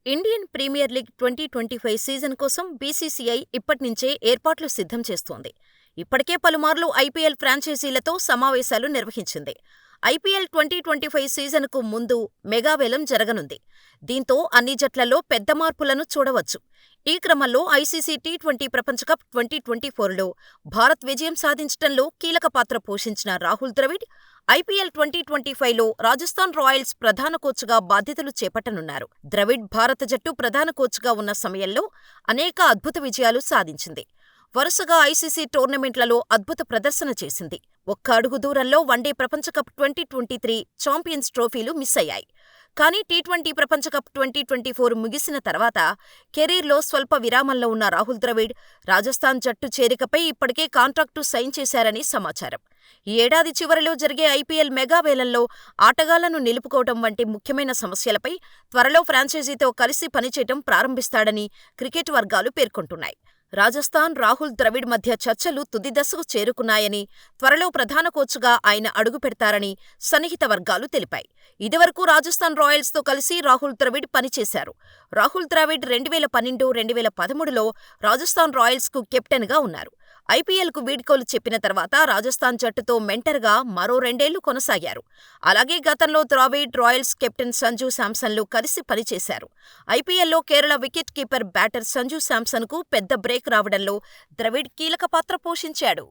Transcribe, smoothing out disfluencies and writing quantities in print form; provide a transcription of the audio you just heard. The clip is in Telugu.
ఇండియన్ ప్రీమియర్ లీగ్ 2025 సీజన్ కోసం బీసీసీఐ ఇప్పట్నించే ఏర్పాట్లు సిద్ధం చేస్తోంది. ఇప్పటికే పలుమార్లు ఐపీఎల్ ఫ్రాంచైజీలతో సమావేశాలు నిర్వహించింది. ఐపీఎల్ 2025 సీజన్కు ముందు మెగా వేలం జరగనుంది. దీంతో అన్ని జట్లలో పెద్ద మార్పులను చూడవచ్చు. ఈ క్రమంలో ఐసీసీ టీ20 ప్రపంచకప్ 2024లో భారత్ విజయం సాధించటంలో కీలక పాత్ర పోషించిన రాహుల్ ద్రవిడ్ ఐపీఎల్ 2025లో రాజస్థాన్ రాయల్స్ ప్రధాన కోచ్గా బాధ్యతలు చేపట్టనున్నారు. ద్రవిడ్ భారత జట్టు ప్రధాన కోచ్గా ఉన్న సమయంలో అనేక అద్భుత విజయాలు సాధించింది. వరుసగా ఐసీసీ టోర్నమెంట్లలో అద్భుత ప్రదర్శన చేసింది. ఒక్క అడుగు దూరంలో వన్డే ప్రపంచకప్ 2023 ఛాంపియన్స్ ట్రోఫీలు మిస్ అయ్యాయి. కానీ టీ20 ప్రపంచకప్ 2024 ముగిసిన తర్వాత కెరీర్లో స్వల్ప విరామంలో ఉన్న రాహుల్ ద్రవిడ్ రాజస్థాన్ జట్టు చేరికపై ఇప్పటికే కాంట్రాక్టు సైన్ చేశారని సమాచారం. ఈ ఏడాది చివరిలో జరిగే ఐపీఎల్ మెగా వేలంలో ఆటగాళ్లను నిలుపుకోవటం వంటి ముఖ్యమైన సమస్యలపై త్వరలో ఫ్రాంచైజీతో కలిసి పనిచేయటం ప్రారంభిస్తాడని క్రికెట్ వర్గాలు పేర్కొంటున్నాయి. రాజస్థాన్, రాహుల్ ద్రవిడ్ మధ్య చర్చలు తుది దశకు చేరుకున్నాయని, త్వరలో ప్రధాన కోచ్గా ఆయన అడుగుపెడతారని సన్నిహిత వర్గాలు తెలిపాయి. ఇదివరకు రాజస్థాన్ రాయల్స్తో కలిసి రాహుల్ ద్రవిడ్ పనిచేశారు. రాహుల్ ద్రవిడ్ 2012-2013లో రాజస్థాన్ రాయల్స్కు కెప్టెన్గా ఉన్నారు. ఐపీఎల్కు వీడ్కోలు చెప్పిన తర్వాత రాజస్థాన్ జట్టుతో మెంటర్గా మరో 2 ఏళ్లు కొనసాగారు. అలాగే గతంలో ద్రావిడ్, రాయల్స్ కెప్టెన్ సంజూ శాంసన్లు కలిసి పనిచేశారు. ఐపీఎల్లో Kerala wicket keeper batter Sanju శాంసన్కు పెద్ద బ్రేక్ రావడంలో ద్రవిడ్ కీలక పాత్ర పోషించాడు.